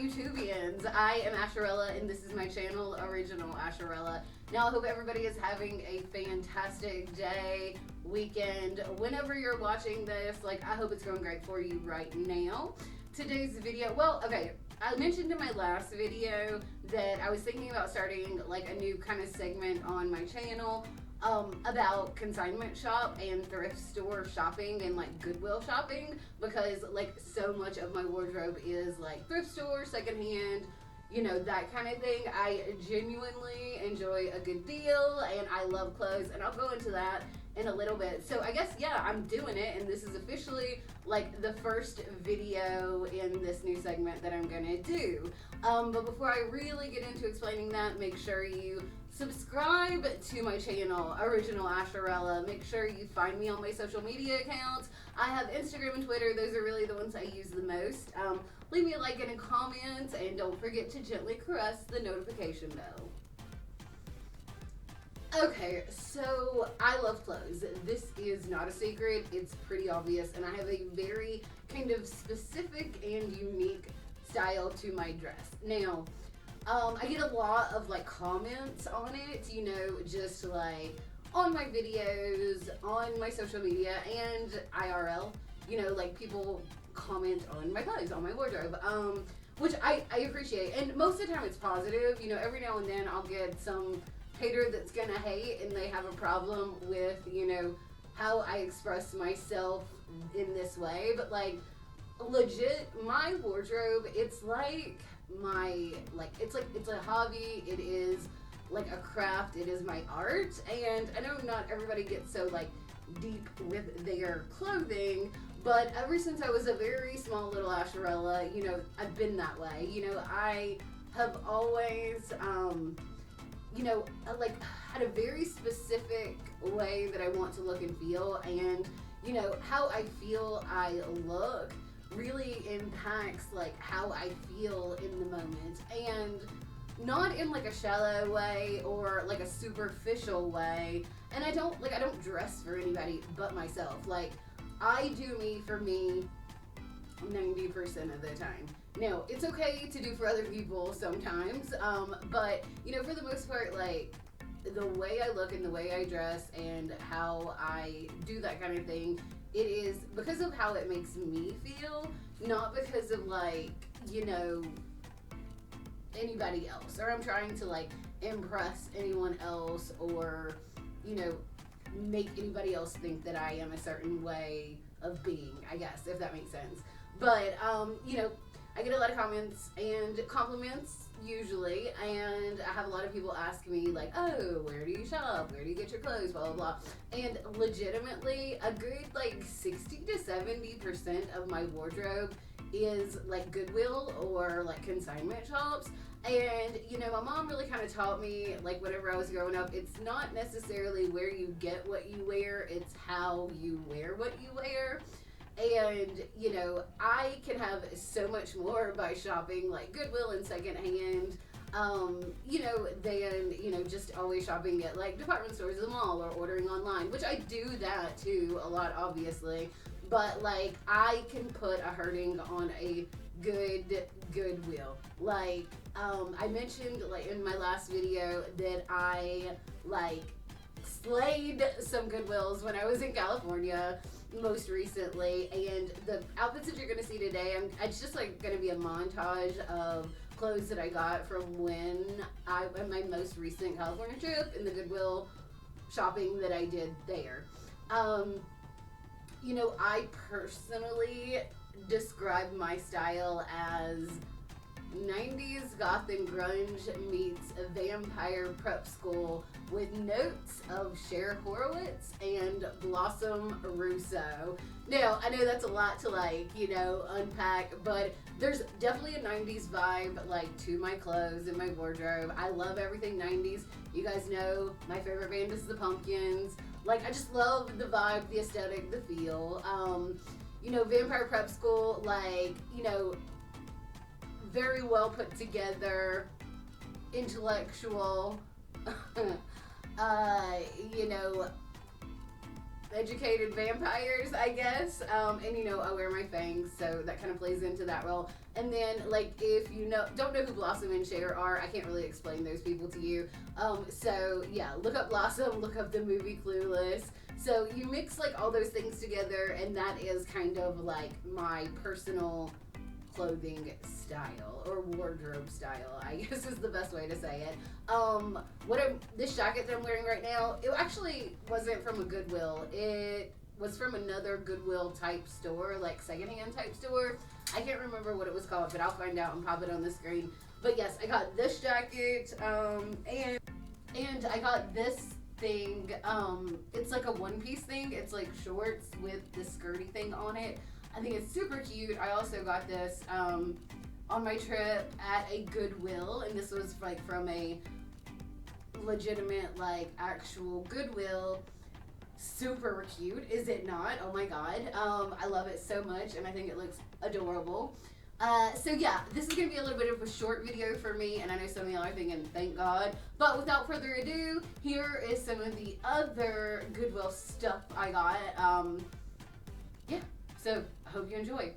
YouTubians? I am Asherella and this is my channel, Original Asherella. Now I hope everybody is having a fantastic day, weekend, whenever you're watching this. Like, I hope it's going great for you right now. Today's video, well, okay, I mentioned in my last video that I was thinking about starting like a new kind of segment on my channel about consignment shop and thrift store shopping and like Goodwill shopping, because like so much of my wardrobe is like thrift store, secondhand, you know, that kind of thing. I genuinely enjoy a good deal and I love clothes, and I'll go into that in a little bit. So I guess, yeah, I'm doing it, and this is officially like the first video in this new segment that I'm gonna do. But before I really get into explaining that, make sure you subscribe to my channel, Original Asherella. Make sure you find me on my social media accounts. I have Instagram and Twitter. Those are really the ones I use the most. Leave me a like and a comment, and don't forget to gently caress the notification bell. Okay, so I love clothes. This is not a secret. It's pretty obvious, and I have a very kind of specific and unique style to my dress. Now, I get a lot of like comments on it, you know, just like on my videos, on my social media, and IRL, you know, like people comment on my clothes, on my wardrobe, which I appreciate. And most of the time it's positive. You know, every now and then I'll get some hater that's gonna hate and they have a problem with, you know, how I express myself in this way. But like, legit, my wardrobe, it's like my, like, it's a hobby. It is like a craft. It is my art. And I know not everybody gets so like deep with their clothing, but ever since I was a very small little Asherella, you know, I've been that way. You know, I have always, you know, like had a very specific way that I want to look and feel, and you know, how I feel I look really impacts like how I feel in the moment, and not in like a shallow way or like a superficial way. And I don't dress for anybody but myself. Like, I do me for me 90% of the time. Now, it's okay to do for other people sometimes, but you know, for the most part, like the way I look and the way I dress and how I do that kind of thing, it is because of how it makes me feel, not because of like, you know, anybody else, or I'm trying to like impress anyone else, or, you know, make anybody else think that I am a certain way of being, I guess, if that makes sense. But, you know, I get a lot of comments and compliments usually, and I have a lot of people ask me like, oh, where do you shop? Where do you get your clothes? Blah, blah, blah. And legitimately, a good like 60 to 70% of my wardrobe is like Goodwill or like consignment shops. And, you know, my mom really kind of taught me, like, whenever I was growing up, it's not necessarily where you get what you wear, it's how you wear what you wear. And, you know, I can have so much more by shopping like Goodwill and secondhand, you know, than, you know, just always shopping at like department stores, the mall, or ordering online, which I do that too a lot, obviously. But like, I can put a hurting on a good Goodwill. Like, I mentioned like in my last video that I like slayed some Goodwills when I was in California most recently, and the outfits that you're gonna see today, it's just like gonna be a montage of clothes that I got from when I went my most recent California trip and the Goodwill shopping that I did there. You know, I personally describe my style as 90s goth and grunge meets a vampire prep school with notes of Cher Horowitz and Blossom Russo. Now, I know that's a lot to like, you know, unpack, but there's definitely a 90s vibe like to my clothes and my wardrobe. I love everything 90s. You guys know my favorite band is the Pumpkins. Like, I just love the vibe, the aesthetic, the feel. You know, vampire prep school, like, you know, very well put together, intellectual, you know, educated vampires, I guess. And you know, I wear my fangs, so that kind of plays into that role. And then, like, if you don't know who Blossom and Cher are, I can't really explain those people to you. So yeah, look up Blossom, look up the movie Clueless. So you mix like all those things together, and that is kind of like my personal clothing style or wardrobe style, I guess is the best way to say it. This jacket that I'm wearing right now, it actually wasn't from a Goodwill. It was from another Goodwill type store, like secondhand type store. I can't remember what it was called, but I'll find out and pop it on the screen. But yes, I got this jacket, and I got this thing. It's like a one-piece thing. It's like shorts with the skirty thing on it. I think it's super cute. I also got this on my trip at a Goodwill, and this was like from a legitimate, like actual Goodwill. Super cute, is it not? Oh my god. I love it so much, and I think it looks adorable. So yeah, this is going to be a little bit of a short video for me, and I know some of y'all are thinking, thank God. But without further ado, here is some of the other Goodwill stuff I got. Yeah, so I hope you enjoy.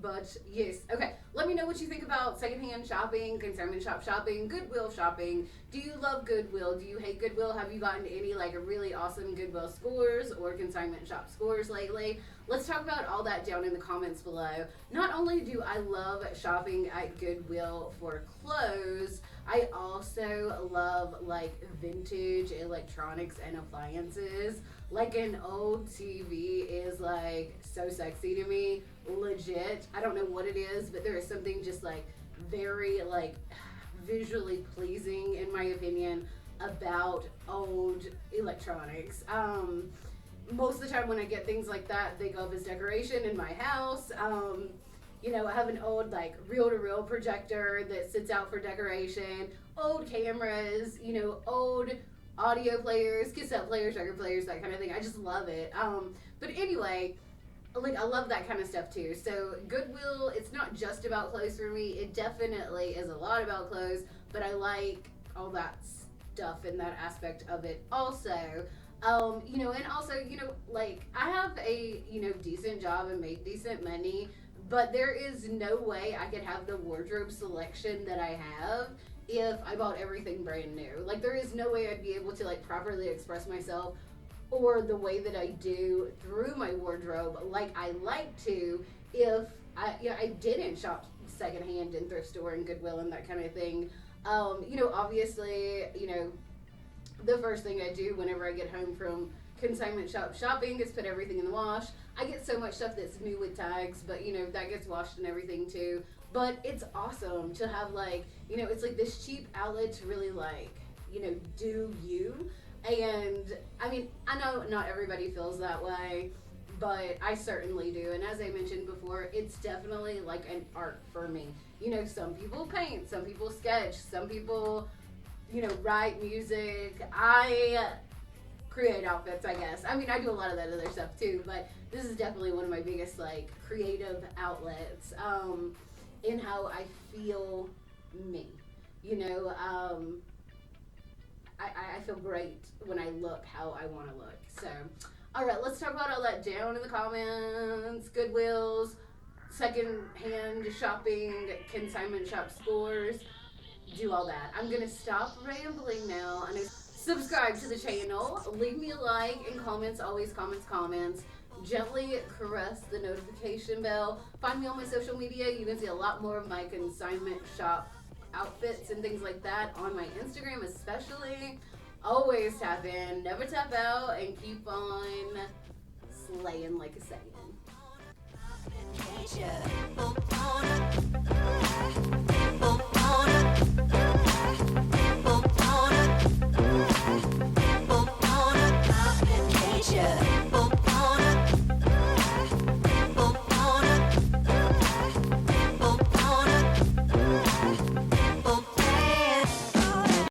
But yes, okay, let me know what you think about secondhand shopping, consignment shop shopping, Goodwill shopping. Do you love Goodwill? Do you hate Goodwill? Have you gotten any like really awesome Goodwill scores or consignment shop scores lately? Let's talk about all that down in the comments below. Not only do I love shopping at Goodwill for clothes, I also love like vintage electronics and appliances. Like an old TV is like so sexy to me, legit. I don't know what it is, but there is something just like very like visually pleasing in my opinion about old electronics. Most of the time when I get things like that, they go up as decoration in my house. You know, I have an old like reel-to-reel projector that sits out for decoration, old cameras, you know, old audio players, cassette players, record players, that kind of thing. I just love it. But anyway, like I love that kind of stuff too. So Goodwill, it's not just about clothes for me. It definitely is a lot about clothes, but I like all that stuff in that aspect of it also. You know, and also, you know, like I have a, you know, decent job and make decent money, but there is no way I could have the wardrobe selection that I have if I bought everything brand new. Like there is no way I'd be able to like properly express myself or the way that I do through my wardrobe like I like to if I didn't shop secondhand in thrift store and Goodwill and that kind of thing. You know, obviously, you know, the first thing I do whenever I get home from consignment shop shopping is put everything in the wash. I get so much stuff that's new with tags, but you know, that gets washed and everything too. But it's awesome to have like, you know, it's like this cheap outlet to really like, you know, do you. And I mean, I know not everybody feels that way, but I certainly do. And as I mentioned before, it's definitely like an art for me. You know, some people paint, some people sketch, some people, you know, write music. I create outfits, I guess. I mean, I do a lot of that other stuff too, but this is definitely one of my biggest like creative outlets in how I feel me. You know, I feel great when I look how I want to look. So, all right, let's talk about all that down in the comments. Goodwills, second-hand shopping, consignment shop scores, do all that. I'm gonna stop rambling now. And subscribe to the channel. Leave me a like and comments. Always comments. Gently caress the notification bell. Find me on my social media. You can see a lot more of my consignment shop outfits and things like that on my Instagram especially. Always tap in, never tap out, and keep on slaying like a Saiyan.